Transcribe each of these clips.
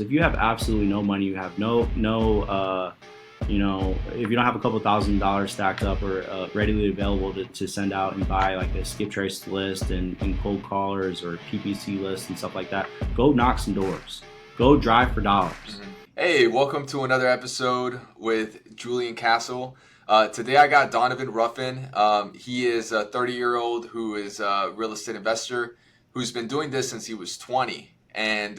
If you have absolutely no money, you have if you don't have a couple $1,000s stacked up or readily available to send out and buy like a skip trace list and cold callers or PPC lists and stuff like that, go knock some doors. Go drive for dollars. Hey, welcome to another episode with Julian Castle. Today I got Donovan Ruffin. He is a 30-year-old who is a real estate investor who's been doing this since he was 20. And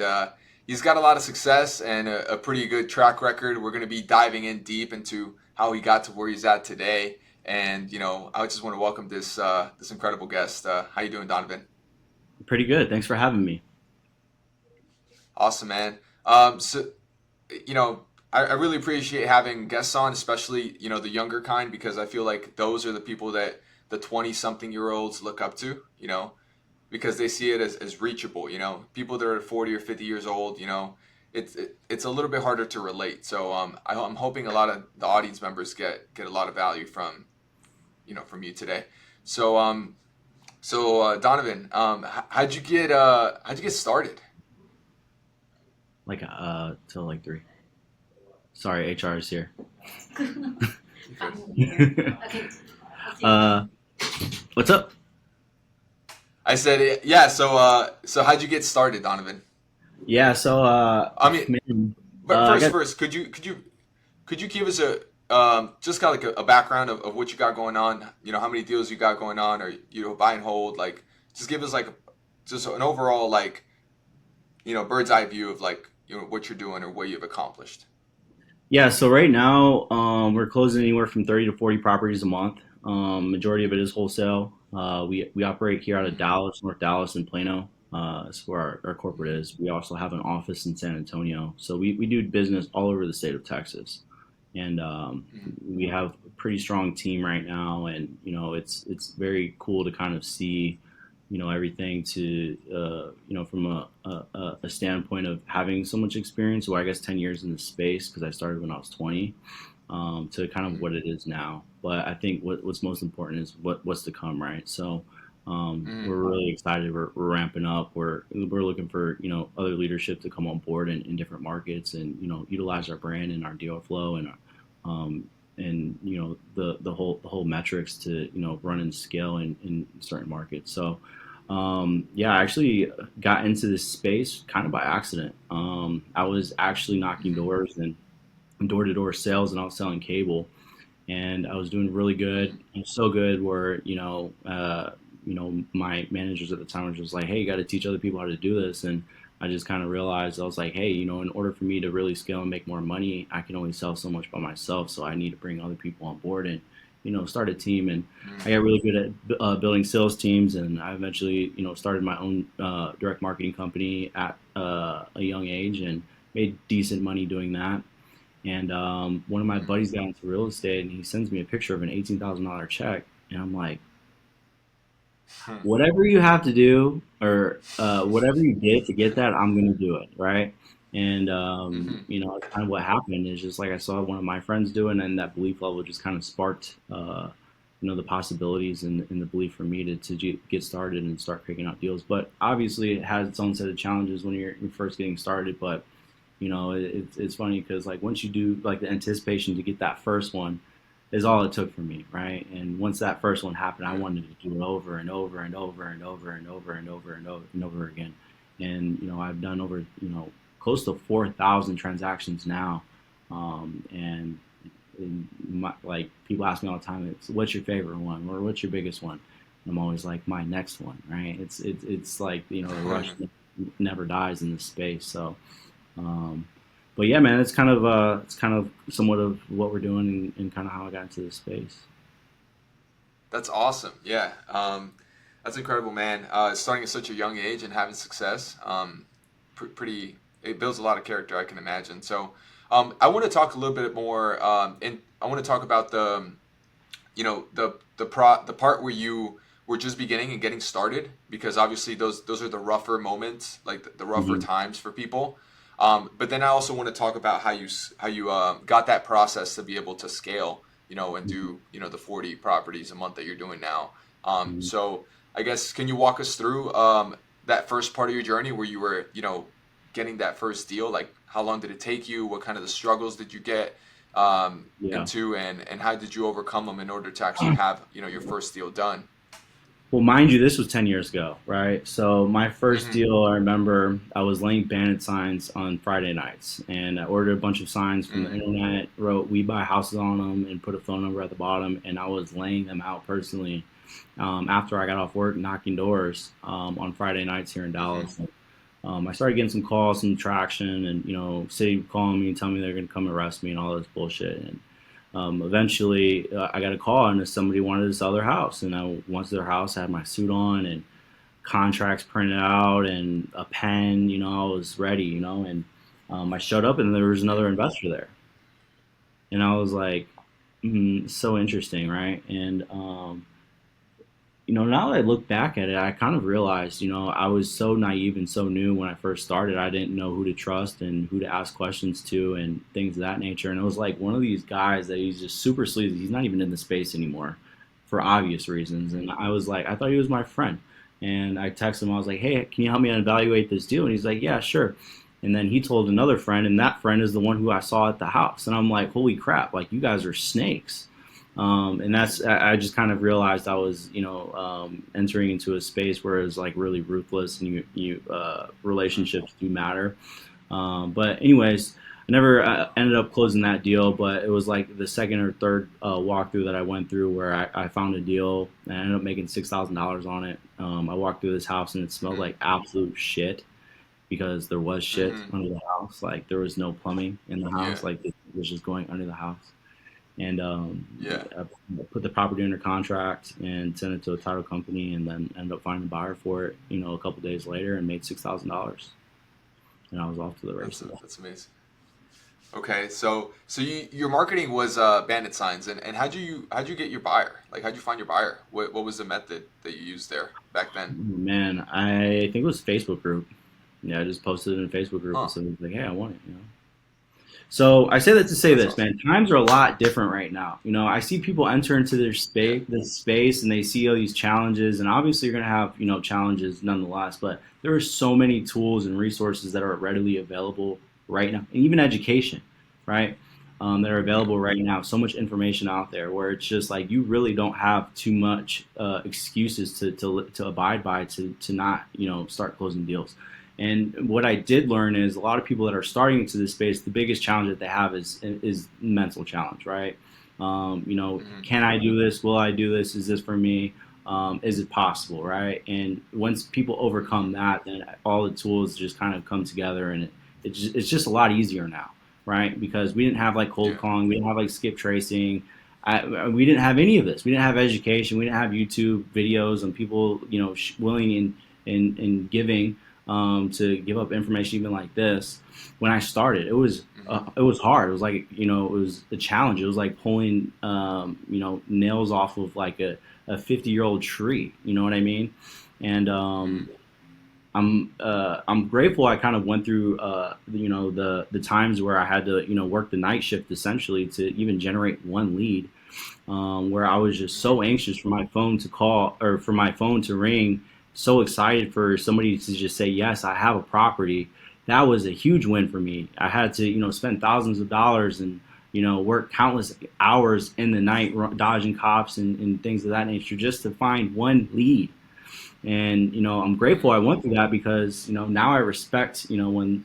he's got a lot of success and a pretty good track record. We're going to be diving in deep into how he got to where he's at today. And, I just want to welcome this incredible guest. How you doing, Donovan? Pretty good. Thanks for having me. Awesome, man. So you know, I really appreciate having guests on, especially, the younger kind, because I feel like those are the people that the 20 something year olds look up to, because they see it as reachable, people that are 40 or 50 years old, it's a little bit harder to relate. So I'm hoping a lot of the audience members get a lot of value from you today. So Donovan, how'd you get started? Like till like 3. Sorry, HR is here. Okay. uh, what's up? I said, yeah. So how'd you get started, Donovan? Yeah, so I mean, man, but I first, got first, could you give us a just kind of like a background of what you got going on? How many deals you got going on, or buy and hold? Like, just give us like just an overall like bird's eye view of like what you're doing or what you've accomplished. Yeah, so right now, we're closing anywhere from 30 to 40 properties a month. Majority of it is wholesale. We operate here out of Hmm. Dallas, North Dallas, and Plano. That's where our corporate is. We also have an office in San Antonio. So we do business all over the state of Texas, and Hmm. we have a pretty strong team right now. And it's very cool to kind of see everything to from a standpoint of having so much experience, or I guess 10 years in the space, because I started when I was 20, to kind of Hmm. what it is now. But I think what's most important is what's to come, right? So we're Hmm. really excited. We're ramping up. We're looking for other leadership to come on board in different markets, and utilize our brand and our deal flow and the whole metrics to run and scale in certain markets. So yeah, I actually got into this space kind of by accident. I was actually knocking Hmm. doors and door to door sales, and I was selling cable, and I was doing really Hmm. good, and so good where my managers at the time were just like, "Hey, you got to teach other people how to do this," and I just kind of realized I was like, "Hey, in order for me to really scale and make more money, I can only sell so much by myself, so I need to bring other people on board and start a team." And I Hmm. got really good at building sales teams, and I eventually started my own direct marketing company at a young age and made decent money doing that. And one of my Hmm. buddies got into real estate, and he sends me a picture of an $18,000 check, and I'm like, Hmm. whatever you have to do, or whatever you get to get that, I'm gonna do it, right? And Hmm. it's kind of what happened. Is just like I saw one of my friends do it, and that belief level just kind of sparked, the possibilities and the belief for me to get started and start picking up deals. But obviously, it has its own set of challenges when you're first getting started. But it's funny because like once you do like the anticipation to get that first one is all it took for me, right? And once that first one happened, I Yeah. wanted to do it over and over and over and over and over and over and over and over again. And I've done over close to 4,000 transactions now. And like people ask me all the time, it's what's your favorite one or what's your biggest one? And I'm always like my next one, right? It's like the rush never dies in this space. So um, but yeah, man, it's kind of somewhat of what we're doing and kind of how I got into this space. That's awesome. Yeah. That's incredible, man. Starting at such a young age and having success. Pretty. It builds a lot of character, I can imagine. So, I want to talk a little bit more, and I want to talk about the part where you were just beginning and getting started, because obviously those are the rougher moments, like the rougher Hmm. times for people. But then I also want to talk about how you got that process to be able to scale, and Hmm. do the 40 properties a month that you're doing now. Hmm. So I guess, can you walk us through that first part of your journey where you were getting that first deal? Like, how long did it take you? What kind of the struggles did you get Yeah. into, and how did you overcome them in order to actually have your first deal done? Well, mind you, this was 10 years ago, right? So my first Mm-hmm. deal, I remember I was laying bandit signs on Friday nights, and I ordered a bunch of signs from the Mm-hmm. internet, wrote "We buy houses" on them, and put a phone number at the bottom, and I was laying them out personally after I got off work, knocking doors on Friday nights here in Mm-hmm. Dallas. I started getting some calls, some traction, and city calling me and telling me they're going to come arrest me and all this bullshit. And eventually, I got a call and somebody wanted to sell their house, and I went to their house. I had my suit on and contracts printed out and a pen. I was ready. And I showed up and there was another investor there, and I was like, so interesting, right? And now that I look back at it, I kind of realized, I was so naive and so new when I first started. I didn't know who to trust and who to ask questions to and things of that nature. And it was like one of these guys that he's just super sleazy. He's not even in the space anymore for obvious reasons. And I was like, I thought he was my friend. And I texted him, I was like, hey, can you help me evaluate this deal? And he's like, yeah, sure. And then he told another friend, and that friend is the one who I saw at the house. And I'm like, holy crap, like you guys are snakes. And that's I just kind of realized I was entering into a space where it's like really ruthless and relationships do matter. But anyways, I never ended up closing that deal, but it was like the second or third walkthrough that I went through where I found a deal and I ended up making $6,000 on it. I walked through this house and it smelled Mm-hmm. like absolute shit because there was shit Mm-hmm. under the house. Like there was no plumbing in the Yeah. house. Like it was just going under the house. And Yeah. I put the property under contract and sent it to a title company, and then ended up finding a buyer for it. A couple days later, and made $6,000, and I was off to the races. That's amazing. Okay, so your marketing was bandit signs, and how'd you get your buyer? Like how'd you find your buyer? What was the method that you used there back then? Man, I think it was Facebook group. Yeah, I just posted it in a Facebook group, and Huh. somebody's like, "Hey, I want it." So I say that to say That's this, awesome. man. Times are a lot different right now. I see people enter into Yeah. this space, and they see all these challenges, and obviously you're gonna have challenges nonetheless. But there are so many tools and resources that are readily available right now, and even education, right? That are Yeah. available right now. So much information out there where it's just like you really don't have too much excuses to abide by to not start closing deals. And what I did learn is a lot of people that are starting into this space, the biggest challenge that they have is mental challenge, right? Mm-hmm. Can I do this? Will I do this? Is this for me? Is it possible, right? And once people overcome Mm-hmm. that, then all the tools just kind of come together, and it's just a lot easier now, right? Because we didn't have like cold Yeah. calling, we didn't have like skip tracing. We didn't have any of this. We didn't have education. We didn't have YouTube videos and people, willing and giving to give up information even like this. When I started, Mm-hmm. it was hard. It was like it was a challenge. It was like pulling nails off of like a 50-year-old tree. You know what I mean? And Mm-hmm. I'm grateful I kind of went through the times where I had to work the night shift essentially to even generate one lead, where I was just Mm-hmm. so anxious for my phone to call or for my phone to ring, so excited for somebody to just say, yes, I have a property. That was a huge win for me. I had to, spend thousands of dollars and, work countless hours in the night dodging cops and things of that nature just to find one lead. And I'm grateful Mm-hmm. I went through that because now I respect when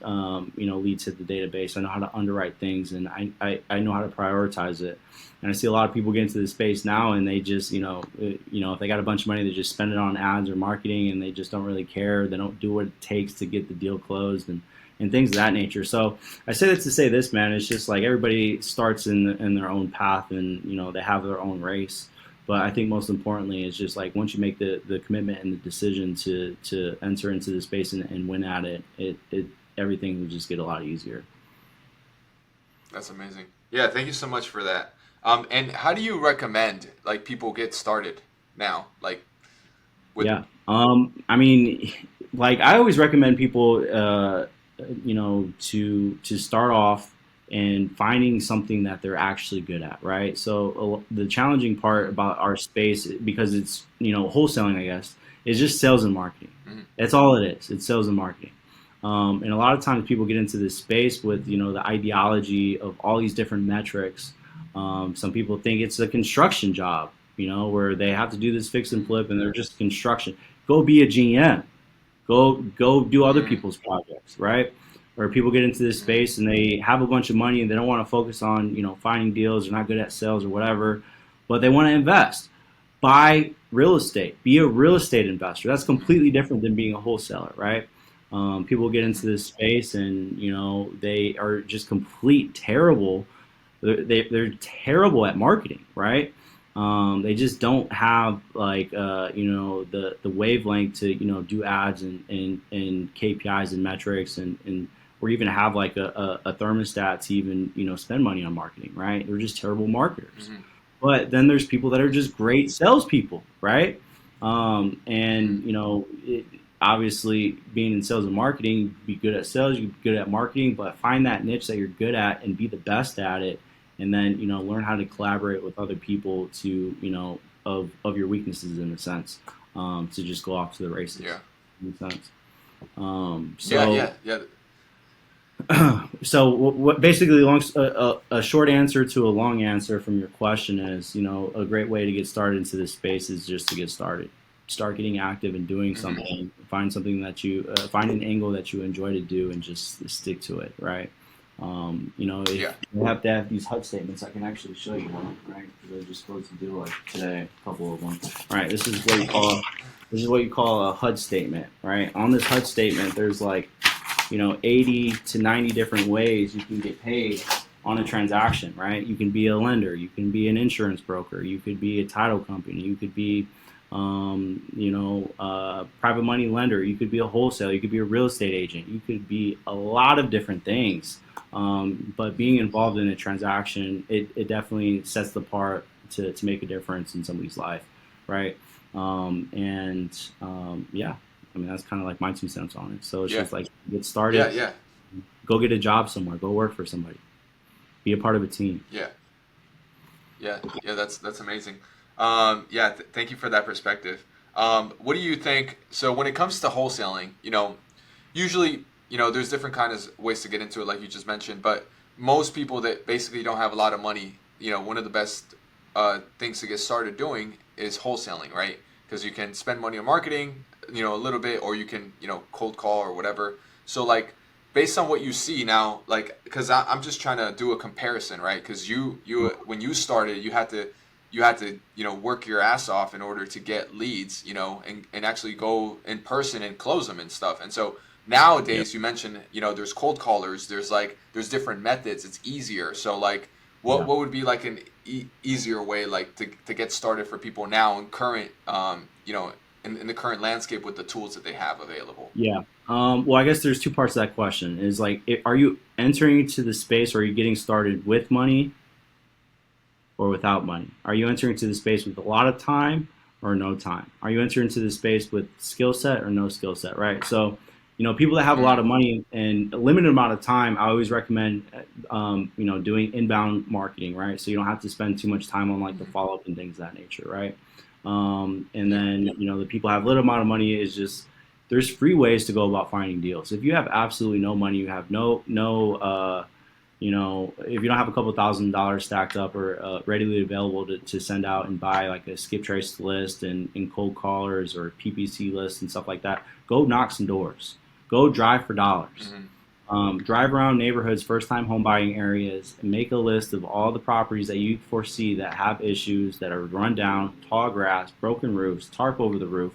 leads hit the database. I know how to underwrite things, and I know how to prioritize it. And I see a lot of people get into this space now, and they just if they got a bunch of money, they just spend it on ads or marketing, and they just don't really care. They don't do what it takes to get the deal closed and things of that nature. So I say that to say this, man. It's just like everybody starts in their own path, and they have their own race. But I think most importantly is just like once you make the commitment and the decision to enter into the space and win at it, it everything will just get a lot easier. That's amazing. Yeah. Thank you so much for that. And how do you recommend like people get started now? Like with. Yeah. I mean, like I always recommend people, to start off and finding something that they're actually good at, right? So the challenging part Mm-hmm. about our space, because it's wholesaling, I guess, is just sales and marketing. Mm-hmm. That's all it is. It's sales and marketing. And a lot of times people get into this space with, the ideology of all these different metrics. Some people think it's a construction job, where they have to do this fix and flip and they're just construction. Go be a GM. Go do other Mm, people's projects, right? Or people get into this mm, space and they have a bunch of money and they don't want to focus on, finding deals. They're not good at sales or whatever, but they want to invest. Buy real estate. Be a real estate investor. That's mm, completely different than being a wholesaler, right? People get into mm, this space and they are just complete terrible. They're terrible at marketing, right? They just don't have like the wavelength to do ads and KPIs and metrics and or even have like a thermostat to even spend money on marketing, right? They're just terrible marketers. mm, But then there's people that are mm, just great salespeople, right? mm, And obviously being in sales and marketing, be good at sales, you be good at marketing, but find that niche that you're good at and be the best at it, and then learn how to collaborate with other people to of your weaknesses in a sense, to just go off to the races yeah. in a sense. Yeah, So yeah, yeah. so what basically a short answer to a long answer from your question is, a great way to get started into this space is just to get started. Start getting active and doing Hmm. something. Find something that you find an angle that you enjoy to do and just stick to it, right? If Yeah. you have to have these HUD statements, I can actually show you one, right? Because I just supposed to do like today a couple of them. All right, this is what you call a HUD statement, right? On this HUD statement, there's like 80 to 90 different ways you can get paid on a transaction, right? You can be a lender, you can be an insurance broker, you could be a title company, you could be, private money lender, you could be a wholesaler, you could be a real estate agent, you could be a lot of different things. But being involved in a transaction, it definitely sets the part to make a difference in somebody's life, right? Yeah, I mean, that's kind of like my 2 cents on it. So it's Yeah. just like get Yeah. started, Yeah. go get a job somewhere, go work for somebody, be a part of a team. Yeah. Yeah. Yeah. That's amazing. Yeah. Thank you for that perspective. What do you think? So when it comes to wholesaling, usually, there's different kinds of ways to get into it, like you just mentioned. But most people that basically don't have a lot of money, one of the best things to get started doing is wholesaling, right? Because you can spend money on marketing, a little bit, or you can, cold call or whatever. So like, based on what you see now, like, because I'm just trying to do a comparison, right? Because you when you started, you had to work your ass off in order to get leads, and actually go in person and close them and stuff. And so Yeah, nowadays, you mentioned, there's cold callers, there's different methods, it's easier. So like, what yeah, what would be like an easier way, like to get started for people now in current in the current landscape with the tools that they have available? yeah. Well, I guess there's two parts to that question. Is like, are you entering into the space, or are you getting started with money or without money? Are you entering into the space with a lot of time or no time? Are you entering into the space with skill set or no skill set? Right. So, people that have a lot Mm, of money and a limited amount of time, I always recommend, doing inbound marketing. Right. So you don't have to spend too much time on like the mm, follow up and things of that nature. Right. And yeah. then, the people have little amount of money is just, there's free ways to go about finding deals. If you have absolutely no money, you have if you don't have a couple $1,000s stacked up or readily available to send out and buy like a skip trace list and cold callers or PPC lists and stuff like that, go knock some doors. Go drive for dollars. Mm, Drive around neighborhoods, first time home buying areas, and make a list of all the properties that you foresee that have issues, that are run down, tall grass, broken roofs, tarp over the roof,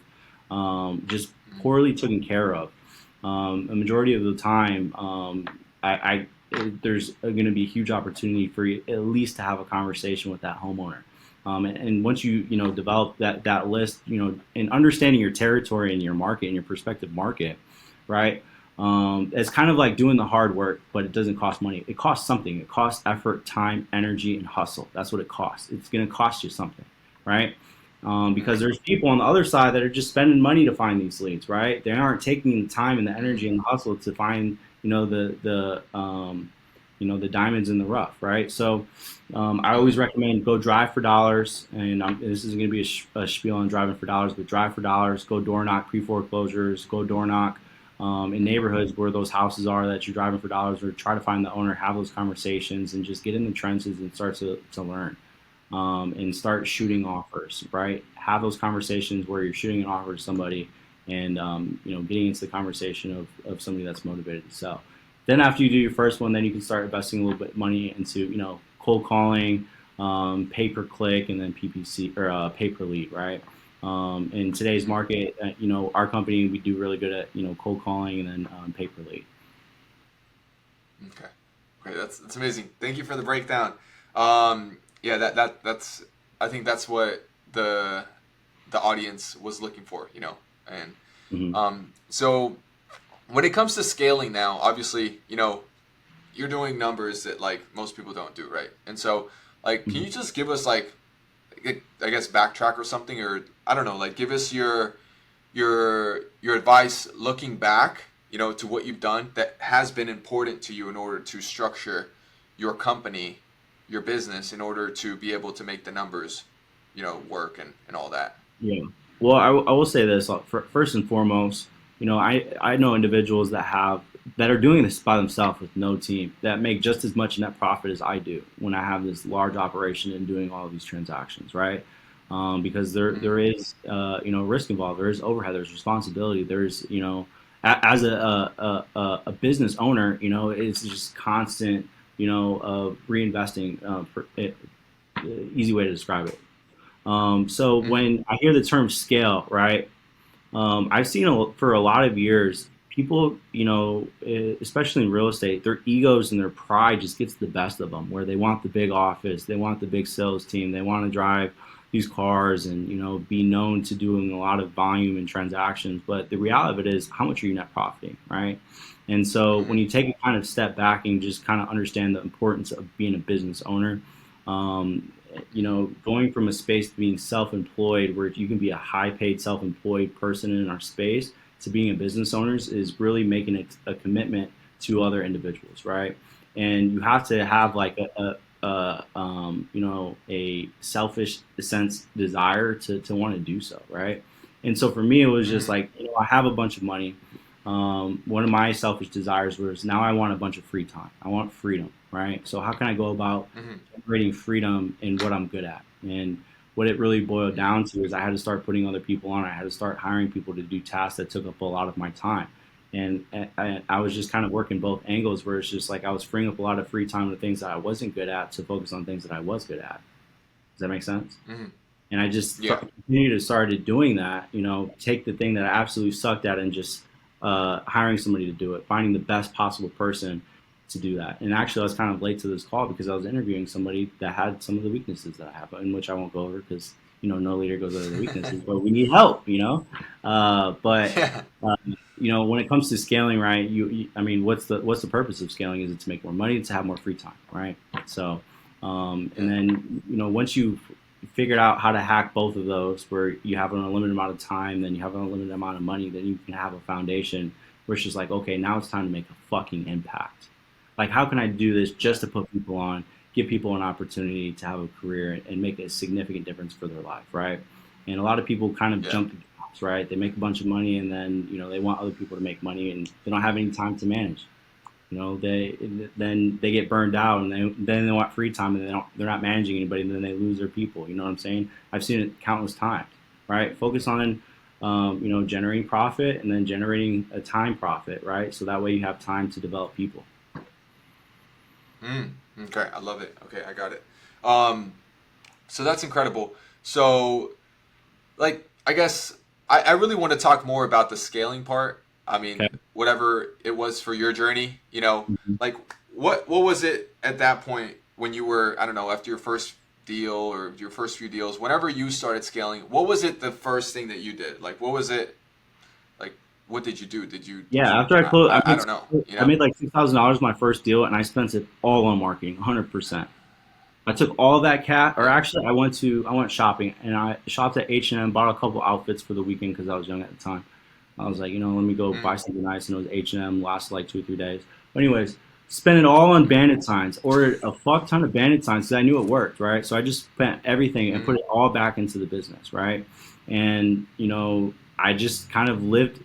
just mm, poorly taken care of. A majority of the time, there's going to be a huge opportunity for you at least to have a conversation with that homeowner. And once you develop that list, and understanding your territory and your market and your prospective market, right? It's kind of like doing the hard work, but it doesn't cost money. It costs something. It costs effort, time, energy, and hustle. That's what it costs. It's going to cost you something, right? Because mm, there's people on the other side that are just spending money to find these leads, right? They aren't taking the time and the mm, energy and the hustle to find, the diamonds in the rough, right? So, I always mm, recommend go drive for dollars, and this is going to be a spiel on driving for dollars, but drive for dollars. Go door knock pre foreclosures. Go door knock in neighborhoods where those houses are that you're driving for dollars, or try to find the owner, have those conversations, and just get in the trenches and start to learn, and start shooting offers, right? Have those conversations where you're shooting an offer to somebody, and getting into the conversation of somebody that's motivated to sell. Then after you do your first one, then you can start investing a little bit of money into cold calling, pay per click, and then PPC, or pay per lead, right? In today's Mm-hmm. market, our company, we do really good at cold calling and then pay per lead. Okay. Great. That's amazing. Thank you for the breakdown. Yeah, that's I think that's what the audience was looking for, And Hmm. so when it comes to scaling now, obviously, you're doing numbers that like most people don't do, right? And so, like, can Hmm. you just give us like, I guess, backtrack or something, or I don't know, like, give us your advice looking back, to what you've done that has been important to you in order to structure your company, your business, in order to be able to make the numbers, work and all that. Yeah. Well, I will say this, first and foremost. I know individuals that are doing this by themselves with no team, that make just as much net profit as I do when I have this large operation and doing all of these transactions, right? Because there Mm-hmm. is risk involved, there is overhead, there's responsibility, there's as a business owner, it's just constant reinvesting. Easy way to describe it. So Mm-hmm. when I hear the term scale, right, I've seen for a lot of years, people, especially in real estate, their egos and their pride just gets the best of them, where they want the big office, they want the big sales team, they want to drive these cars and, be known to doing a lot of volume and transactions. But the reality of it is, how much are you net profiting, right? And so when Mm-hmm. you take a kind of step back and just kind of understand the importance of being a business owner, um, going from a space to being self-employed, where you can be a high-paid self-employed person in our space, to being a business owners, is really making a commitment to other individuals, right? And you have to have like a selfish sense desire to want to do so, right? And so for me, it was just Mm-hmm. like, I have a bunch of money. One of my selfish desires was, now I want a bunch of free time. I want freedom, right? So how can I go about Mm-hmm. generating freedom in what I'm good at? And what it really boiled down to is, I had to start putting other people on. I had to start hiring people to do tasks that took up a lot of my time. And I was just kind of working both angles, where it's just like I was freeing up a lot of free time to things that I wasn't good at, to focus on things that I was good at. Does that make sense? Mm-hmm. And I just Yeah. continued to started doing that. Take the thing that I absolutely sucked at, and just hiring somebody to do it, finding the best possible person to do that. And actually, I was kind of late to this call because I was interviewing somebody that had some of the weaknesses that I have, in which I won't go over, because no leader goes over the weaknesses, but we need help. But Yeah. when it comes to scaling, right? I mean, what's the purpose of scaling? Is it to make more money, to have more free time, right? So, and Yeah. then once you figured out how to hack both of those, where you have an unlimited amount of time, then you have an unlimited amount of money, then you can have a foundation where it's just like, okay, now it's time to make a fucking impact. Like, how can I do this Yeah. just to put people on, give people an opportunity to have a career and make a significant difference for their life, right? And a lot of people kind of Yeah. jump to jobs, right? They make a bunch of money, and then they want other people to make money, and they don't have any time to manage. They then they get burned out, and then they want free time, and they're not managing anybody, and then they lose their people. You know what I'm saying? I've seen it countless times, right? Focus on generating profit, and then generating a time profit, right? So that way you have time to develop people. Mm. Okay. I love it. Okay, I got it. Um, so that's incredible. So, like, I guess I really want to talk more about the scaling part. I mean, Okay. whatever it was for your journey, Mhm. like what was it at that point when you were, I don't know, after your first deal or your first few deals, whenever you started scaling, what was it the first thing that you did? Like, what was it like? What did you do? Did Yeah, you after I closed, I don't know, I made like $6,000 my first deal, and I spent it all on marketing, 100%. I took all that cat, or Yeah. actually, I went shopping, and I shopped at H&M, bought a couple outfits for the weekend because I was young at the time. I was like, let me go buy Mm, something nice, and it was H&M, lasted like 2 or 3 days. But anyways, spent it all on mm, bandit signs, ordered a fuck ton of bandit signs because I knew it worked, right? So I just spent everything and put mm, it all back into the business, right? And I just kind of lived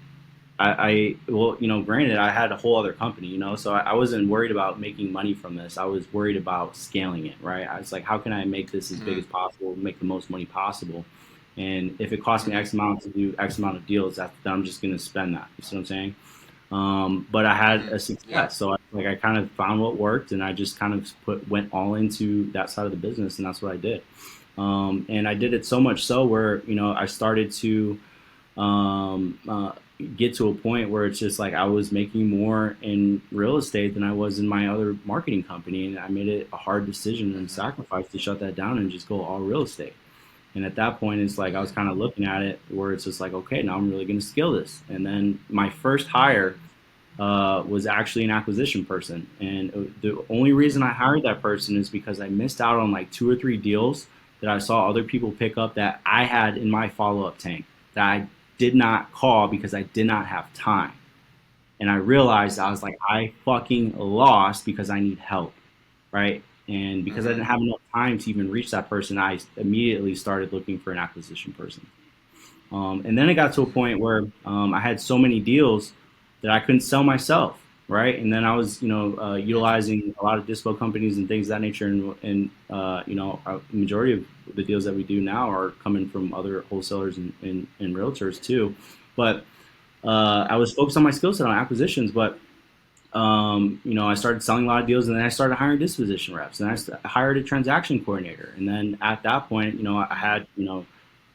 well, granted, I had a whole other company, so I wasn't worried about making money from this. I was worried about scaling it, right? I was like, how can I make this as big Mm-hmm. as possible, make the most money possible? And if it costs me Mm-hmm. X amount to do X amount of deals, then I'm just going to spend that. You see what I'm saying? But I had Mm-hmm. a Yeah. success, so I kind of found what worked, and I just kind of went all into that side of the business, and that's what I did. And I did it so much so where I started to um, uh, get to a point where it's just like I was making more in real estate than I was in my other marketing company, and I made it a hard decision and Mm-hmm. sacrifice to shut that down and just go all real estate. And at that point, it's like I was Mm-hmm. kind of looking at it where it's just like, okay, now I'm really going to scale this. And then my first hire was actually an acquisition person. And the only reason Mm-hmm. I hired that person is because I missed out on like two or three deals that I saw other people pick up that I had in my follow up tank that I did not call because I did not have time. And I realized I was like, I fucking lost because I need help, right? And because I Mm-hmm. didn't have enough time to even reach that person, I immediately started looking for an acquisition person. And then it got to a Mm-hmm. point where I had so many deals that I couldn't sell myself, right? And then I was, Mm-hmm. utilizing a lot of dispo companies and things of that nature. And a majority of the deals that we do now are coming from other wholesalers and realtors too. But I was focused on my skill set on acquisitions, but I started selling a lot of deals, and then I started hiring disposition reps, and hired a transaction coordinator. And then at that point, I had,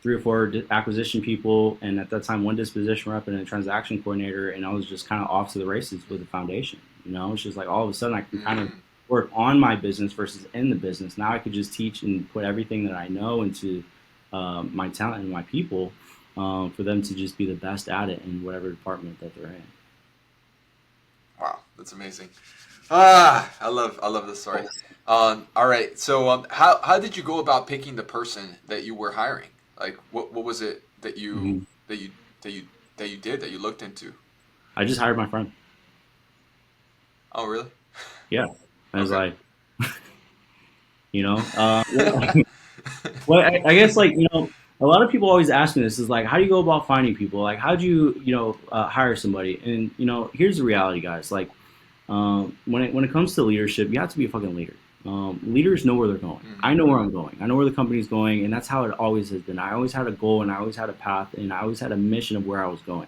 three or four acquisition people, and at that time, one disposition rep and a transaction coordinator, and I was just kind of off to the races with the foundation. It's just like all of a sudden I can kind of Mm-hmm. work on my business versus in the business. Now I could just teach and put everything that I know into my talent and my people for them to just be the best at it in whatever department that they're in. Wow, that's amazing. Ah, I love this story. All right. So, how did you go about picking the person that you were hiring? Like, what was it that Mhm. you did that you looked into? I just hired my friend. Oh, really? Yeah. I was Okay. like, well, well, I guess like, a lot of people always ask me this is like, how do you go about finding people? Like, how do you, hire somebody? And, here's the reality, guys. Like, when it comes to leadership, you have to be a fucking leader. Leaders know where they're going. I Mm-hmm. know where I'm going. I know where the company's going, and that's how it always has been. I always had a goal, and I always had a path, and I always had a mission of where I was going.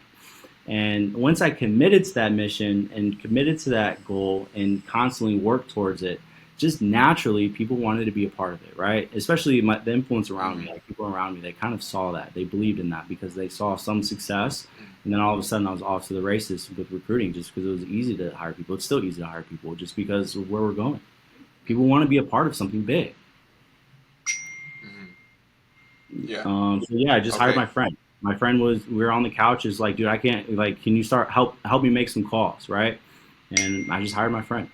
And once I committed to that mission and committed to that goal and constantly worked towards it, just naturally people wanted to be a part of it, right? Especially the influence around me, Mm-hmm. like people around me, they kind of saw that. They believed in that because they saw some success. Mm-hmm. And then all of a sudden I was off to the races with recruiting just because it was easy to hire people. It's still easy to hire people just because of where we're going. People want to be a part of something big. Mm-hmm. Yeah. So yeah, I just hired Okay. my friend. My friend we were on the couch. Is like, dude, I can't. Like, can you help me make some calls, right? And I just hired my friend,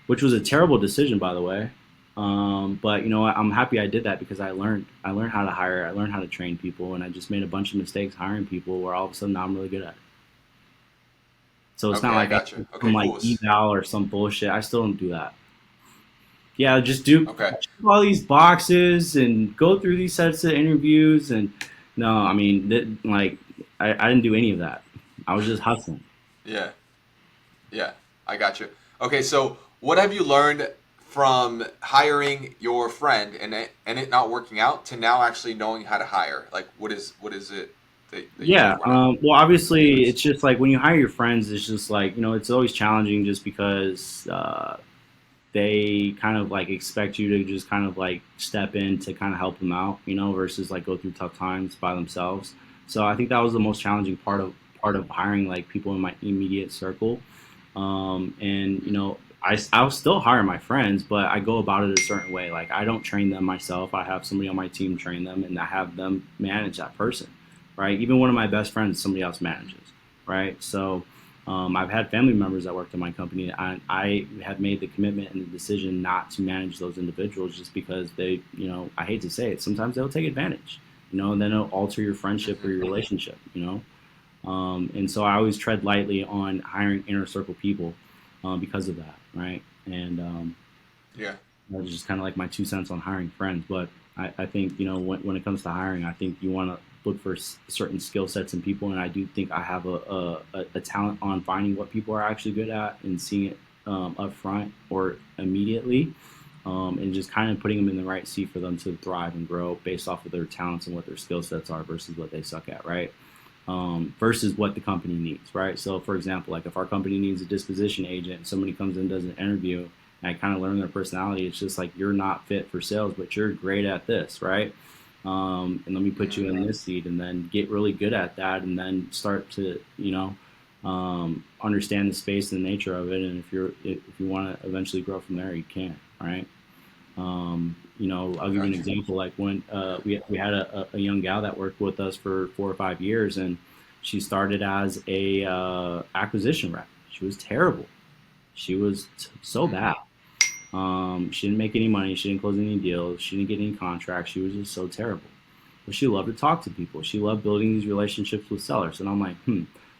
which was a terrible decision, by the way. But you know what? I'm happy I did that because I learned how to hire. I learned how to train people, and I just made a bunch of mistakes hiring people. Where all of a sudden now I'm really good at it. So it's not Okay, I like I gotcha. did some Okay, like cool. eval or some bullshit. I still don't do that. Yeah, just do Okay. check all these boxes and go through these sets of interviews. And no, I mean, like I didn't do any of that. I was just hustling. Yeah. Yeah, I got you. Okay, so what have you learned from hiring your friend and it not working out to now actually knowing how to hire? Like, what is it that you Yeah. just want to Well, obviously, address? it's just like when you hire your friends, it's just like it's always challenging just because they kind of like expect you to just kind of like step in to kind of help them out, versus like go through tough times by themselves. So I think that was the most challenging part of hiring like people in my immediate circle. And Mm-hmm. I'll still hire my friends, but I go about it a certain way. Like I don't train them myself. I have somebody on my team train them, and I have them manage that person, right? Even one of my best friends, somebody else manages, right? So I've had family members that worked in my company, and I have made the commitment and the decision not to manage those individuals just because they, I hate to say it, sometimes they'll take advantage, and then it'll alter your friendship or Mm-hmm. your relationship. And so I always tread lightly on hiring inner circle people because of that, right? And Yeah. that's just kind of like my 2 cents on hiring friends. But I think when it comes to hiring, I think you want to look for certain skill sets in people, and I do think I have a talent on finding what people are actually good at and seeing it up front or immediately, and just kind of putting them in the right seat for them to thrive and grow based off of their talents and what their skill sets are versus what they suck at, right? Versus what the company needs, right? So, for example, like if our company needs a disposition agent, somebody comes in and does an interview, and I kind of learn their personality. It's just like, you're not fit for sales, but you're great at this, right? And let me put you in this seat, and then get really good at that, and then start to, understand the space and the nature of it. And if you want to eventually grow from there, you can, right? I'll give you an example. Like when we had a young gal that worked with us for 4 or 5 years, and she started as a acquisition rep. She was terrible. She was so bad. She didn't make any money. She didn't close any deals. She didn't get any contracts. She was just so terrible. But she loved to talk to people. She loved building these relationships with sellers. And I'm like,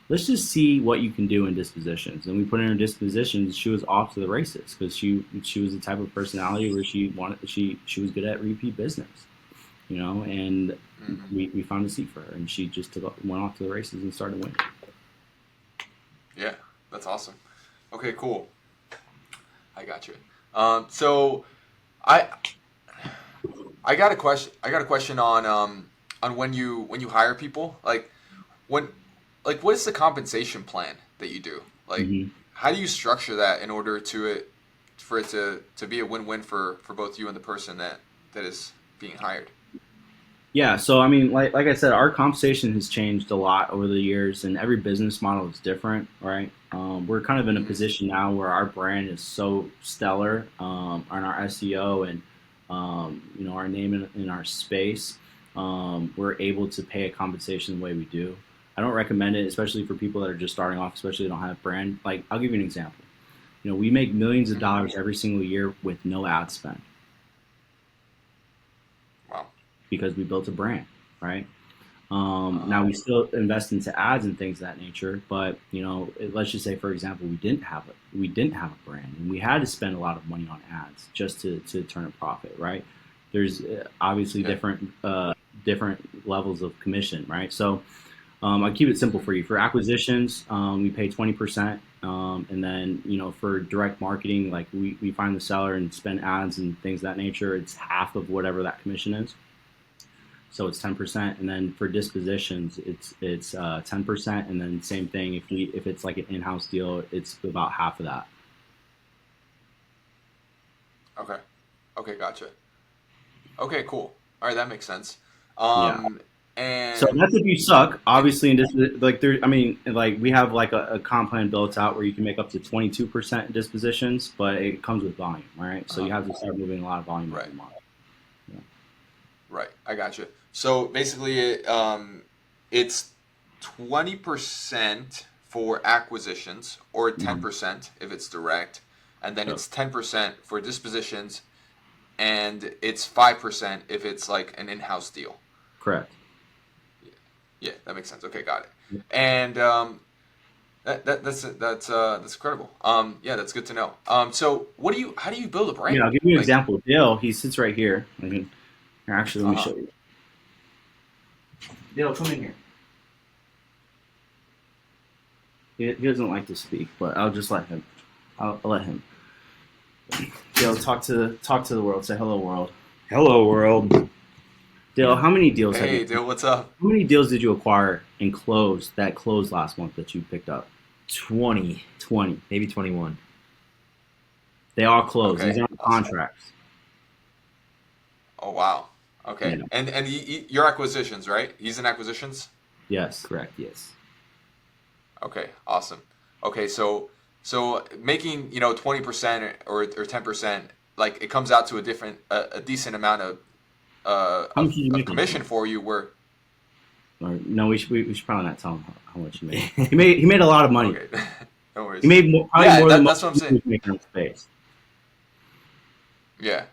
let's just see what you can do in dispositions. And we put in her dispositions. She was off to the races because she was the type of personality where she was good at repeat business, and we found a seat for her, and she just went off to the races and started winning. Yeah, that's awesome. Okay, cool. I got you. So I got a question. I got a question on when you hire people. Like what is the compensation plan that you do? Like how do you structure that in order for it to be a win-win for both you and the person that is being hired? Yeah, so I mean, like I said, our compensation has changed a lot over the years, and every business model is different, right? We're kind of in a position now where our brand is so stellar on our SEO and our name in our space. We're able to pay a compensation the way we do. I don't recommend it, especially for people that are just starting off, especially don't have brand. Like, I'll give you an example. We make millions of dollars every single year with no ad spend. Wow. Because we built a brand, right? Now we still invest into ads and things of that nature, but let's just say, for example, we didn't have a brand, and we had to spend a lot of money on ads just to turn a profit, right? There's obviously different levels of commission, right? So I'll keep it simple for you. For acquisitions, we pay 20%, and then for direct marketing, like we find the seller and spend ads and things of that nature. It's half of whatever that commission is. So it's 10%, and then for dispositions, it's 10%, and then same thing if it's like an in-house deal, it's about half of that. Okay, gotcha. Okay, cool. All right, that makes sense. Yeah. And So that's if you suck, obviously. In we have like a comp plan built out where you can make up to 22% in dispositions, but it comes with volume, right? So you have to start moving a lot of volume every month. Yeah. Right, I got you. So basically, it's 20% for acquisitions, or 10% if it's direct, and then it's 10% for dispositions, and it's 5% if it's like an in-house deal. Correct. Yeah, that makes sense. Okay, got it. And that's incredible. Yeah, that's good to know. So how do you build a brand? Yeah, I'll give you an example. Dale, he sits right here. Actually, let me show you. Dale, come in here. He doesn't like to speak, but I'll just let him. I'll let him. Dale, talk to the world. Say hello, world. Hello, world. Dale, how many deals? Hey, Dale, what's up? How many deals did you acquire and close last month that you picked up? 20, maybe 21. They all closed. Okay. These aren't contracts. Oh, wow. Okay. Yeah. And your acquisitions, right? He's in acquisitions? Yes. Correct, yes. Okay, awesome. Okay, so making 20% or 10%, like it comes out to a decent amount of commission for you. Where no, we should probably not tell him how much he made. He made a lot of money. Okay. No worries. He made probably more than that's what I'm saying. Making space. Yeah,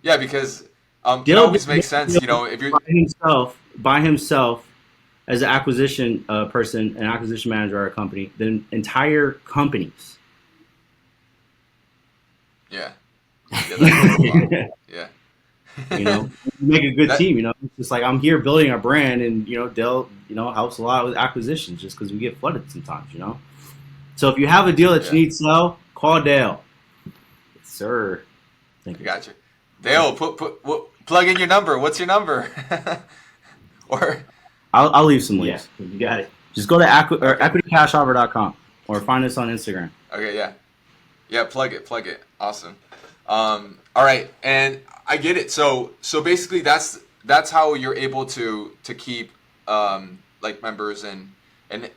because it always makes sense, if you're by himself as an acquisition person, an acquisition manager at a company, then entire companies. Yeah, that's a lot. Yeah. You know, make a good That team. You know, it's just like I'm here building our brand, and Dale, helps a lot with acquisitions just because we get flooded sometimes. So if you have a deal that you yeah, need to sell, call Dale. Yes, sir. Thank I you, sir. got you. Dale, plug in your number. What's your number? Or I'll leave some Yeah, links. you got it. Just go to okay, equitycashoffer.com or find us on Instagram. okay, yeah, yeah. Plug it. Awesome. All right, and I get it. So basically, that's how you're able to keep like members and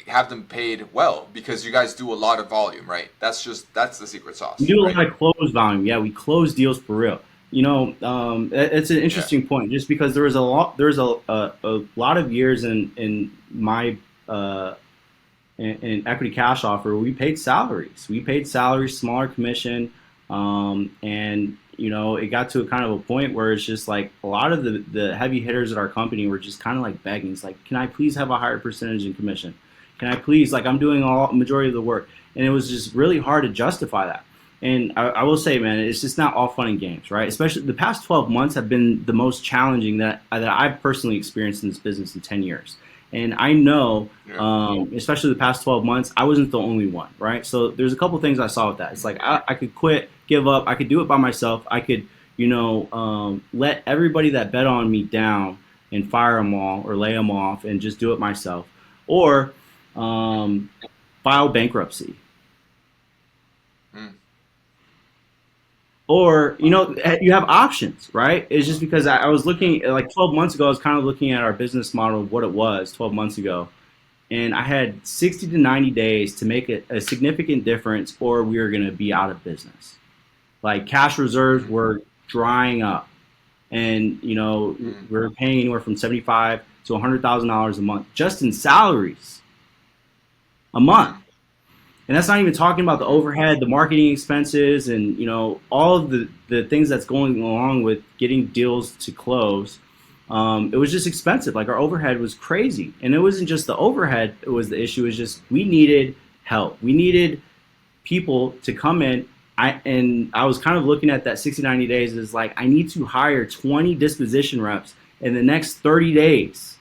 have them paid well because you guys do a lot of volume, right? That's the secret We sauce, do a right? lot of close volume. Yeah, we close deals for real. It's an Yeah. interesting point just because there was a lot of years in my in equity cash offer, we paid salaries. We paid salaries, smaller commission, and it got to a kind of a point where it's just like a lot of the heavy hitters at our company were just kind of like begging. It's like, can I please have a higher percentage in commission? Can I please, like, I'm doing all majority of the work, and it was just really hard to justify that. And I will say, man, it's just not all fun and games, right? Especially the past 12 months have been the most challenging that I've personally experienced in this business in 10 years. And I know, Yeah. especially the past 12 months, I wasn't the only one, right? So there's a couple things I saw with that. It's like I could quit, give up. I could do it by myself. I could, let everybody that bet on me down and fire them all or lay them off and just do it myself. Or file bankruptcy. Mm. Or Wow. you have options, right? It's just because I was looking like 12 months ago. I was kind of looking at our business model of what it was 12 months ago, and I had 60 to 90 days to make a significant difference, or we were going to be out of business. Like cash reserves Mm. were drying up, and Mm. we were paying anywhere from 75 to $100,000 a month just in salaries a month. Mm. And that's not even talking about the Mm. overhead, the marketing expenses, and all of the things that's going along with getting deals to close. It was just expensive. Like our overhead was crazy, and it wasn't just the overhead. It was the issue. It was just we needed help. We needed people to come in. I was kind of looking at that 60 90 days as like I need to hire 20 disposition reps in the next 30 days,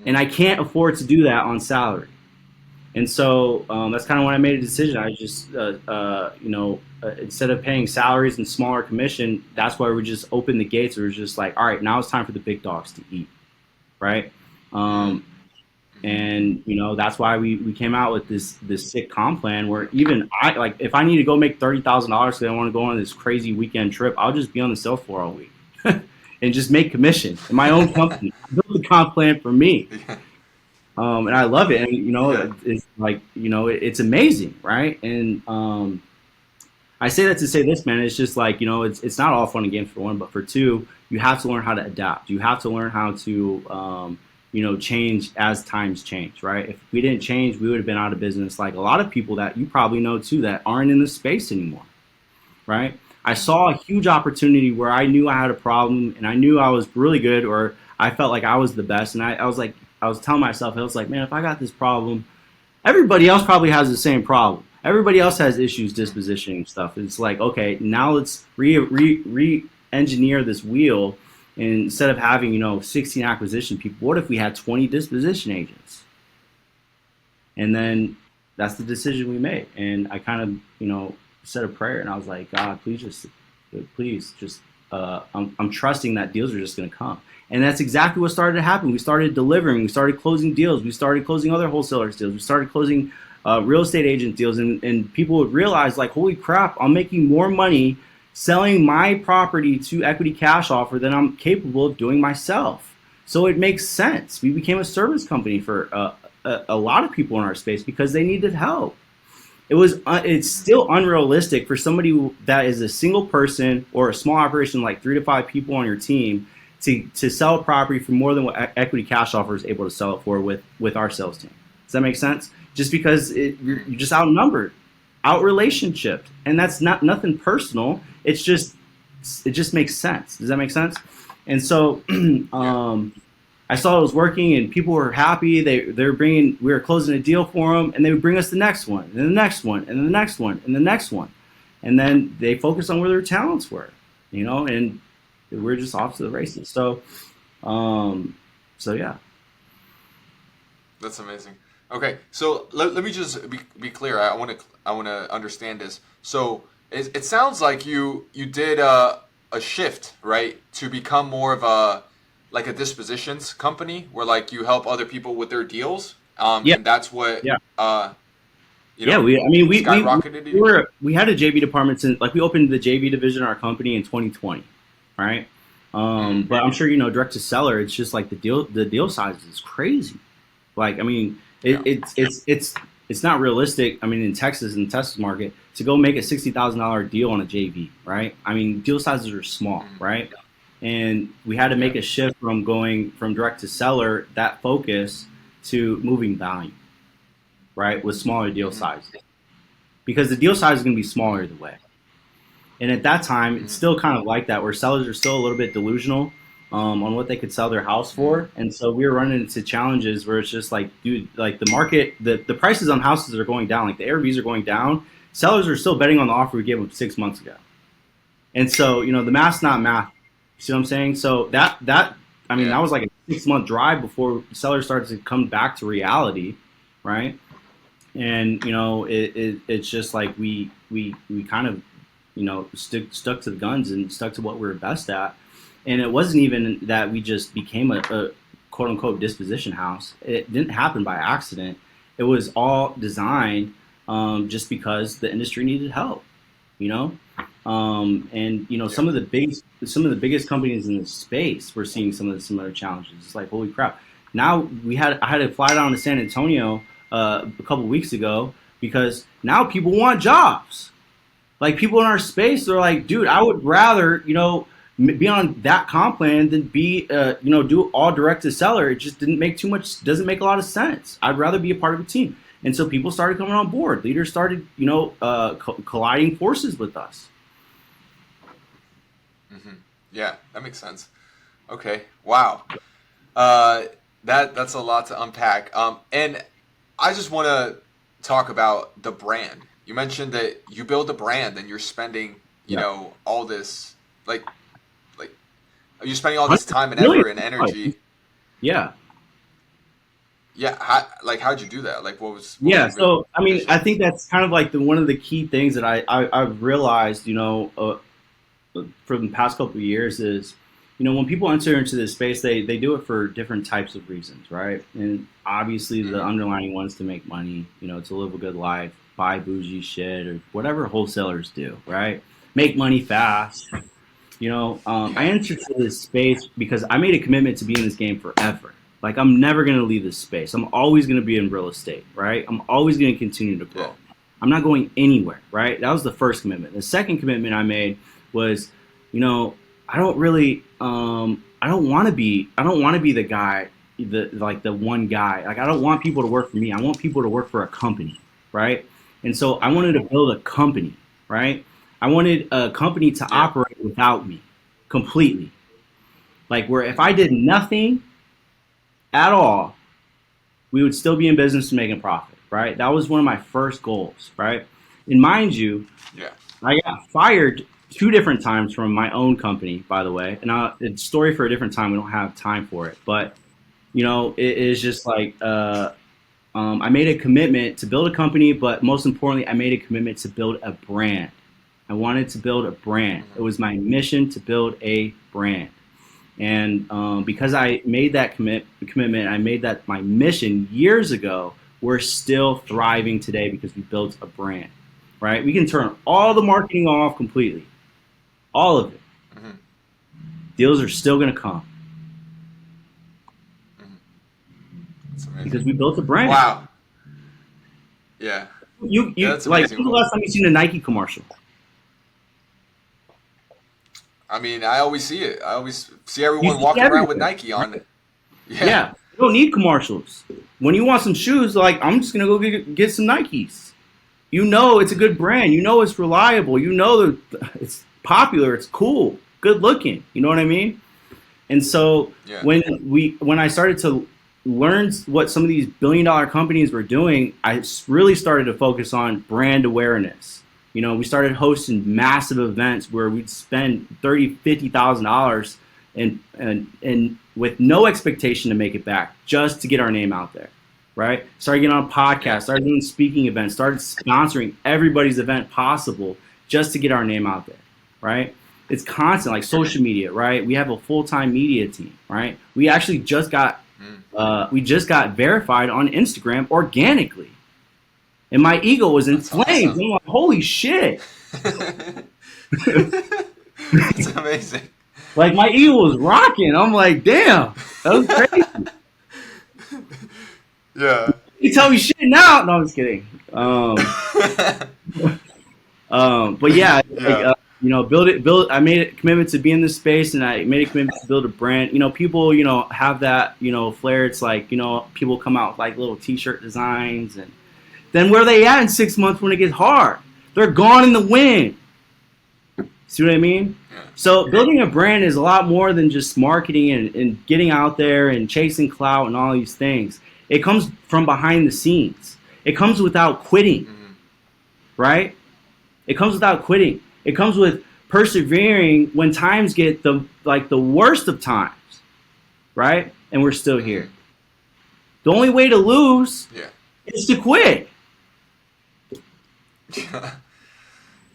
and Mm. I can't afford to do that on salary. And so that's kind of when I made a decision. I just, instead of paying salaries and smaller commission, that's why we just opened the gates. It was just like, all right, now it's time for the big dogs to eat, right? Mm. Um, Mm. and that's why we came out with this sick comp plan where even I like if I need to go make $30,000 because I want to go on this crazy weekend trip, I'll just be on the sales floor all week and just make commission in my own company. I built the comp plan for me. Yeah. And I love it. And Yeah. it's like it's amazing, right? And I say that to say this, man. It's just like it's not all fun and games for one, but for two, you have to learn how to adapt. You have to learn how to change as times change, right? If we didn't change, we would have been out of business. Like a lot of people that you probably know too that aren't in this space anymore, right? I Mm. saw a huge opportunity where I knew I had a problem and I knew I was really good or I felt like I was the best. And I was like, I was telling myself, I was like, man, if I got this problem, everybody else probably has the same problem. Everybody else has issues Mm. dispositioning stuff. It's like, okay, now let's re engineer this wheel. And instead of having, 16 acquisition people, what if we had 20 disposition agents? And then that's the decision we made. And I kind of, said a prayer and I was like, God, please just, I'm trusting that deals are just going to come. And that's exactly what started to happen. We started delivering, we started closing deals, we started closing other wholesalers deals, we started closing real estate agent deals. And people would realize like, holy crap, I'm making more money selling my property to equity cash offer than I'm capable of doing myself. So it makes sense. We became a service company for a lot of people in our space because they needed help. It's still unrealistic for somebody that is a single person or a small operation like 3 to 5 people on your team to sell a property for more than what equity cash offer is able to sell it for with our sales team. Does that make sense? Just because you're Mm. just outnumbered, out relationship, and that's not nothing personal. It just makes sense. Does that make sense? And so Yeah. I saw it was working, and people were happy. We were closing a deal for them, and they would bring us the next one, and the next one, and the next one, and the next one, and then they focused on where their talents were. and we're just off to the races. Um, so yeah. That's amazing. Okay, so let me just be clear. I want to understand this. So it sounds like you did a shift, right, to become more of a like a dispositions company where like you help other people with their deals, Yeah. and that's what Yeah. you Yeah. know I mean, skyrocketed we you. were, we had a JV department in, like, we opened the JV division of our company in 2020. Right. Mm, But I'm sure, direct to seller, it's just like the deal size is crazy. Like, I mean, yeah. it's not realistic. I mean, in the Texas market, to go make a $60,000 deal on a JV, right? I mean, deal sizes are small, Mm, right? And we had to yeah. make a shift from going from direct to seller, that focus, to moving volume, right, with smaller deal Mm-hmm, sizes, because the deal size is going to be mm-hmm, smaller the way. And at that time, it's mm-hmm, still kind of like that, where sellers are still a little bit delusional on what they could sell their house mm-hmm. for. And so we were running into challenges where it's just like, dude, like the market, the prices on houses are going down, like the ARVs are going down. Sellers are still betting on the offer we gave them 6 months ago. And so, the math's not math. You see what I'm saying? So I mean, that Yeah. was like a 6 month drive before sellers started to come back to reality, right? And it's just like we kind of stuck to the guns and stuck to what we were best at. And it wasn't even that we just became a quote unquote disposition house. It didn't happen by accident. It was all designed, just because the industry needed help. You know, and Yeah. some of the biggest companies in the space were seeing some of the similar challenges. It's like, holy crap! Now I had to fly down to San Antonio a couple weeks ago, because now people want jobs. Like, people in our space, they're like, dude, I would rather be on that comp plan than be do all direct to seller. It just doesn't make a lot of sense. I'd rather be a part of a team. And so people started coming on board. Leaders started colliding forces with us. Mm-hmm. Yeah, that makes sense. Okay. Wow. Uh, that's a lot to unpack. And I just want to talk about the brand. You mentioned that you build a brand and you're spending, Yeah. all this, like, like, you're spending all this Hundreds time and of millions effort and of dollars. energy. Yeah. Yeah. How'd you do that? Like, what was Yeah, your so I mean, I vision? think that's kind of like one of the key things that I've realized, for the past couple of years is, when people enter into this space, they do it for different types of reasons, right? And obviously, the Mm-hmm. underlying one is to make money, to live a good life, buy bougie shit, or whatever wholesalers do, right? Make money fast. I Yeah. entered to this space because I made a commitment to be in this game forever. Like, I'm never going to leave this space. I'm always going to be in real estate, right? I'm always going to continue to Yeah. grow. I'm not going anywhere, right? That was the first commitment. The second commitment I made was, you know, I don't really, I don't want to be the guy, the one guy. Like, I don't want people to work for me. I want people to work for a company, right? And so I wanted to build a company, right? I wanted a company to Yeah. operate without me completely. Like, where if I Mm-hmm. did nothing at all, we would still be in business and making profit, right? That was one of my first goals, right? And mind you, Yeah. I got fired 2 different times from my own company, by the way. And it's a story for a different time. We don't have time for it. But, it is just like, I made a commitment to build a company, but most importantly, I made a commitment to build a brand. I wanted to build a brand. It Mm-hmm. was my mission to build a brand. And because I made that commitment, I made that my mission years ago. We're still thriving today because we built a brand, right? We can turn all the marketing off completely, all of it. Mm-hmm. Deals are still going to come Mm-hmm. That's because amazing. we built a brand. Wow. Yeah. Yeah, You that's like, amazing. when's the last time you seen a Nike commercial? I mean, I always see it. I always see You everyone see it walking around with everywhere, Nike on. right? Yeah. Yeah, you don't need commercials. When you want some shoes, like, I'm just gonna go get some Nikes. It's a Mm-hmm. good brand. It's reliable. That it's popular. It's cool, good looking. You know what I mean? And so Yeah. when I started to learn what some of these billion-dollar companies were doing, I really started to focus on brand awareness. We started hosting massive events where we'd spend $30,000, $50,000 and with no expectation to make it back, just to get our name out there, right? Started getting on podcasts, started doing speaking events, started sponsoring everybody's event possible just to get our name out there, right? It's constant, like social media, right? We have a full-time media team, right? We actually just got verified on Instagram organically. And my ego was in flames. Awesome. I'm like, holy shit. That's amazing. Like, my ego was rocking. I'm like, damn, that was crazy. Yeah. You tell me shit now. No, I'm just kidding. But yeah, like, build. I made a commitment to be in this space, and I made a commitment to build a brand. People, have that, flair. It's like, people come out with like little T-shirt designs, and then where they at in 6 months when it gets hard? They're gone in the wind. See what I mean? Yeah. So building a brand is a lot more than just marketing and getting out there and chasing clout and all these things. It comes from behind the scenes. It comes without quitting, right? It comes without quitting. It comes with persevering when times get the worst of times, right? And we're still here. The only way to lose is to quit.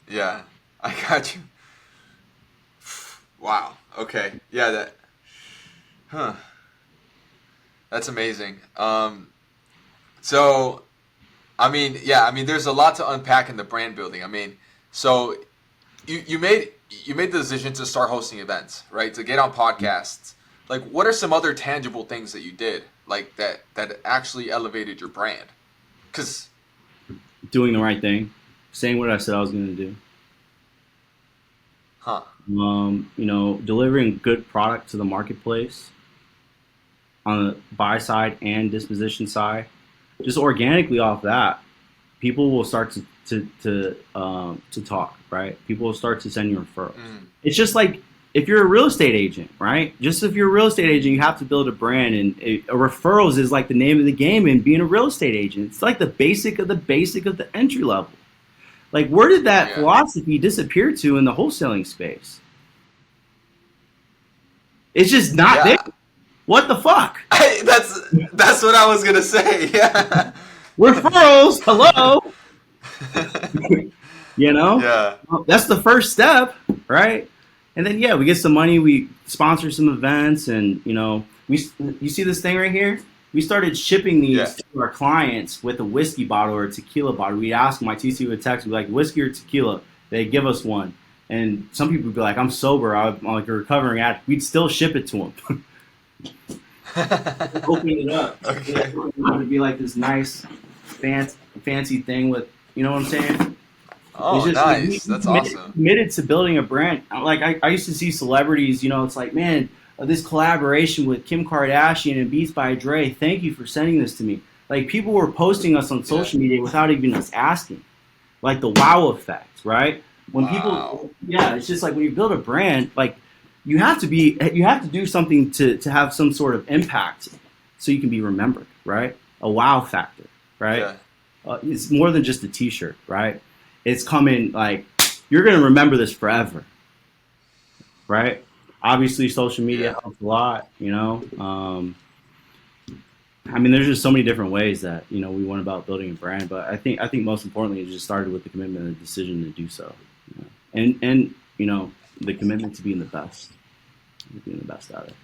Yeah, I got you. Wow. Okay. Yeah. That's amazing. So, there's a lot to unpack in the brand building. So you made the decision to start hosting events, right? To get on podcasts. Like, what are some other tangible things that you did, like that actually elevated your brand? Because doing the right thing, saying what I said I was going to do. Delivering good product to the marketplace on the buy side and disposition side. Just organically off that, people will start to talk, right? People will start to send you referrals. It's just like if you're a real estate agent, right? Just if you're a real estate agent, you have to build a brand, and referrals is like the name of the game in being a real estate agent. It's like the basic of the entry level. Like, where did that philosophy disappear to in the wholesaling space? It's just not there. What the fuck? That's what I was gonna say. Yeah. Referrals, hello. Yeah. That's the first step, right? And then we get some money. We sponsor some events, and you see this thing right here. We started shipping these to our clients with a whiskey bottle or a tequila bottle. We'd ask them, my TC would text me like, whiskey or tequila. They'd give us one. And some people would be like, I'm sober. I'm like a recovering addict. We'd still ship it to them. Open it up. Okay. It would be like this nice, fancy thing with, you know what I'm saying? Oh, nice. That's awesome. Committed to building a brand. Like, I used to see celebrities, it's like, man, this collaboration with Kim Kardashian and Beats by Dre. Thank you for sending this to me. Like, people were posting us on social media without even us asking. Like the wow effect, right? When people, it's just like when you build a brand, like you have to do something to have some sort of impact so you can be remembered, right? A wow factor, right? Yeah. It's more than just a t-shirt, right? It's coming like, you're going to remember this forever, right? Obviously, social media helps a lot, there's just so many different ways that, we went about building a brand. But I think most importantly, it just started with the commitment and the decision to do so. And the commitment to being the best at it.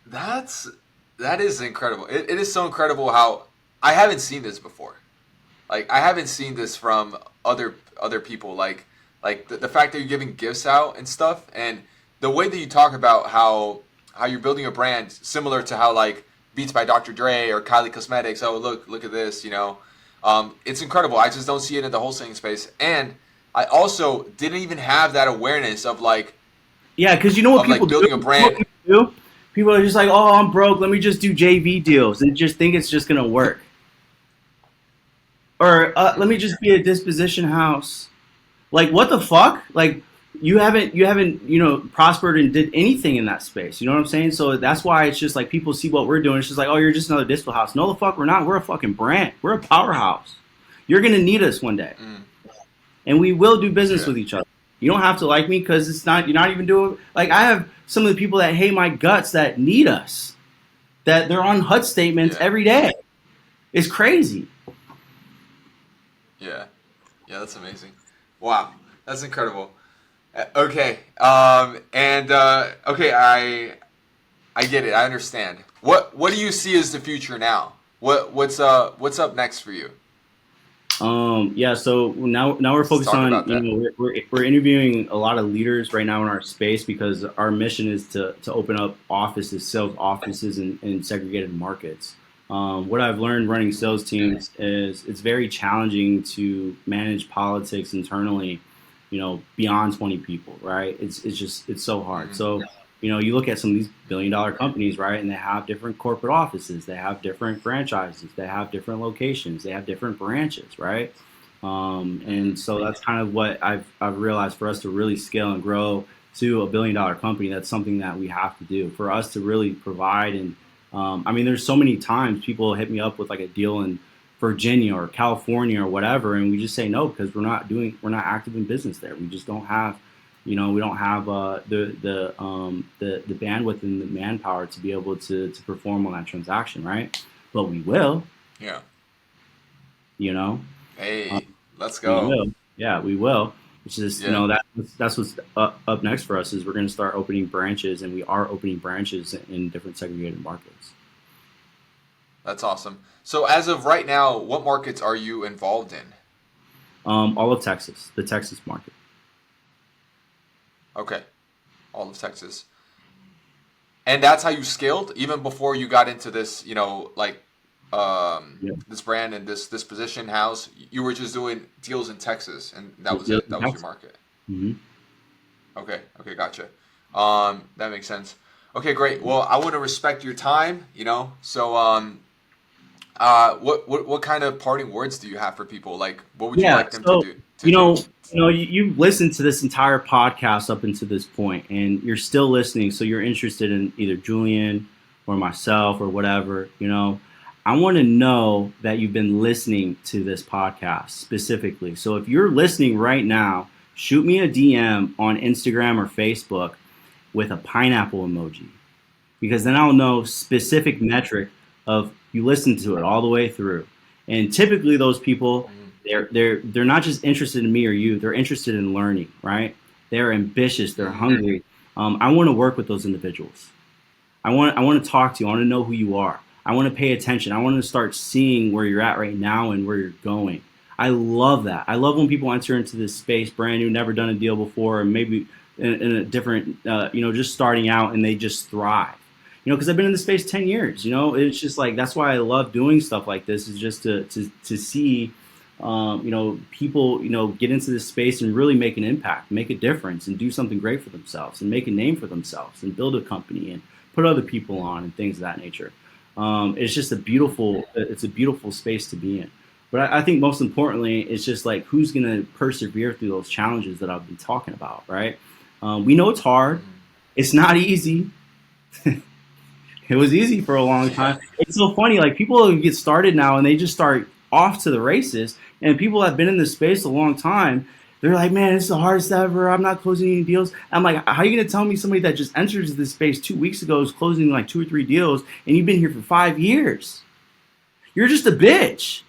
That is incredible. It is so incredible how I haven't seen this before. Like, I haven't seen this from other people. Like the fact that you're giving gifts out and stuff, and the way that you talk about how you're building a brand similar to how like Beats by Dr. Dre or Kylie Cosmetics. Oh, look at this, it's incredible. I just don't see it in the wholesaling space. And I also didn't even have that awareness of like, because you know what people like building do? a brand. People are just like, oh, I'm broke. Let me just do JV deals and just think it's just going to work. Or let me just be a disposition house. Like, what the fuck? Like, you haven't prospered and did anything in that space. You know what I'm saying? So that's why it's just like people see what we're doing. It's just like, oh, you're just another dispo house. No, the fuck we're not. We're a fucking brand. We're a powerhouse. You're going to need us one day. and we will do business Yeah. with each other. You don't have to like me because it's not. You're not even doing like I have some of the people that hate my guts that need us. That they're on HUD statements Yeah. every day. It's crazy. Yeah. Yeah. That's amazing. Wow. That's incredible. Okay. And okay. I get it. I understand. What do you see as the future now? What's up next for you? Yeah, so now we're Let's focused talk on, about that. we're interviewing a lot of leaders right now in our space because our mission is to open up offices, sales offices in segregated markets. What I've learned running sales teams is it's very challenging to manage politics internally, beyond 20 people, right? It's so hard. Hmm. So, you look at some of these billion-dollar companies, right, and they have different corporate offices, they have different franchises, they have different locations, they have different branches, right? And Hmm. so that's kind of what I've realized for us to really scale and grow to a billion-dollar company. That's something that we have to do for us to really provide. And I mean, there's so many times people hit me up with like a deal in Virginia or California or whatever, and we just say no because we're not active in business there. We just don't have, we don't have the bandwidth and the manpower to be able to perform on that transaction, right? But we will, Yeah. you know, um, Hey, let's we go. will, yeah, we will. It's just, Yeah. that's what's up next for us is we're going to start opening branches, and we are opening branches in different segregated markets. That's awesome. So as of right now, what markets are you involved in? All of Texas, the Texas market. Okay, all of Texas. And that's how you scaled even before you got into this, like Yeah, this brand and this position house. You were just doing deals in Texas, and that just was deals it. in That was your Texas. market. Hmm. Okay, okay, gotcha. That makes sense. Okay, great. Well, I want to respect your time, So, what kind of parting words do you have for people? Like, what would you Yeah. like them to So, do to you do? know, you've listened to this entire podcast up until this point, and you're still listening. So you're interested in either Julian or myself or whatever. I want to know that you've been listening to this podcast specifically. So if you're listening right now, shoot me a DM on Instagram or Facebook with a pineapple emoji because then I'll know specific metric of you listened to it all the way through. And typically those people Mm, they're not just interested in me or you, they're interested in learning, right? They're ambitious, they're mm, hungry. I want to work with those individuals. I want to talk to you. I want to know who you are. I want to pay attention. I want to start seeing where you're at right now and where you're going. I love that. I love when people enter into this space brand new, never done a deal before, and maybe in a different, just starting out, and they just thrive. Because I've been in the space 10 years. It's just like that's why I love doing stuff like this. Is just to see, people, get into this space and really make an impact, make a difference, and do something great for themselves, and make a name for themselves, and build a company, and put other people on, and things of that nature. It's just it's a beautiful space to be in. But I think most importantly, it's just like who's going to persevere through those challenges that I've been talking about, right? We know it's hard. mm. It's not easy. It was easy for a long Yeah, time. It's so funny. Like people get started now and they just start off to the races. And people that have been in this space a long time, they're like, man, it's the hardest ever. I'm not closing any deals. I'm like, how are you going to tell me somebody that just enters this space 2 weeks ago is closing like 2 or 3 deals and you've been here for 5 years? You're just a bitch.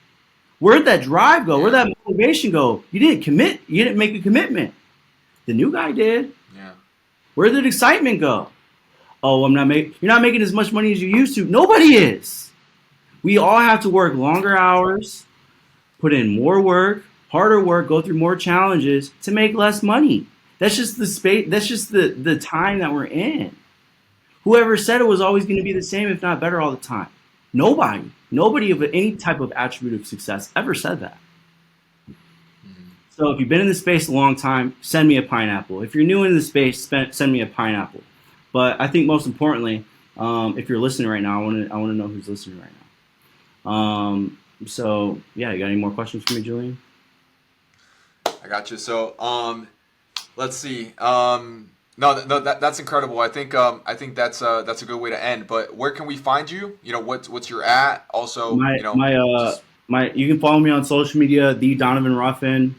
Where'd that drive go? Where'd yeah, that motivation go? You didn't commit. You didn't make a commitment. The new guy did. yeah. Where did excitement go? Oh, you're not making as much money as you used to. Nobody is. We all have to work longer hours, put in more work, harder work, go through more challenges to make less money. That's just the space. That's just the time that we're in. Whoever said it was always going to be the same, if not better, all the time? Nobody of any type of attribute of success ever said that. Mm. So if you've been in the space a long time, send me a pineapple. If you're new in the space, send me a pineapple. But I think most importantly, if you're listening right now, I want to know who's listening right now. So yeah, you got any more questions for me, Julian? I got you. So, let's see. No, no, that's incredible. I think that's a good way to end. But where can we find you? What's your at? Also, My my uh just my you can follow me on social media, the Donovan Ruffin.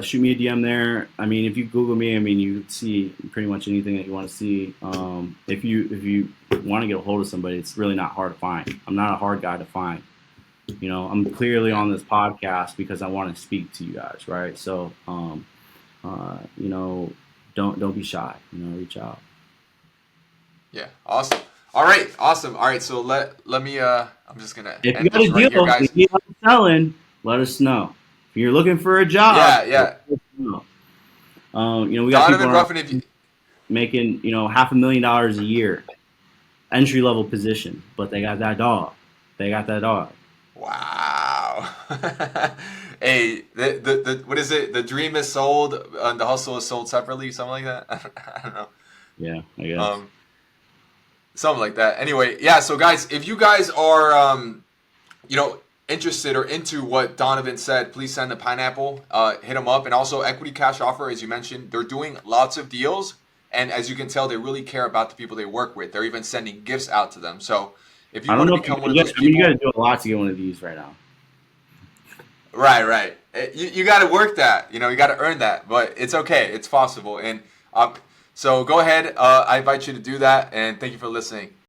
shoot me a DM there. I mean, if you Google me, I mean, you see pretty much anything that you want to see. If you want to get a hold of somebody, it's really not hard to find. I'm not a hard guy to find. I'm clearly on this podcast because I want to speak to you guys, right? So, don't be shy. Reach out. Yeah, awesome. All right, awesome. All right, so let me. I'm just gonna If you end got a this right here, deal, guys. if you are selling, let us know. If you're looking for a job, Yeah, yeah. let us know. We got people Donovan Ruffin, if you, making $500,000 a year, entry level position, but they got that dog. They got that dog. wow. Hey, the what is it? The dream is sold, and the hustle is sold separately, something like that. I don't know. Yeah, I guess. Something like that. Anyway, yeah. So guys, if you guys are interested or into what Donovan said, please send a pineapple. Hit them up, and also equity cash offer, as you mentioned. They're doing lots of deals, and as you can tell, they really care about the people they work with. They're even sending gifts out to them. So if you I don't want to know if become you one of get, those I mean, you got to people, do a lot to get one of these right now. right. You got to work that. You got to earn that, but it's okay. It's possible, and so go ahead. I invite you to do that, and thank you for listening.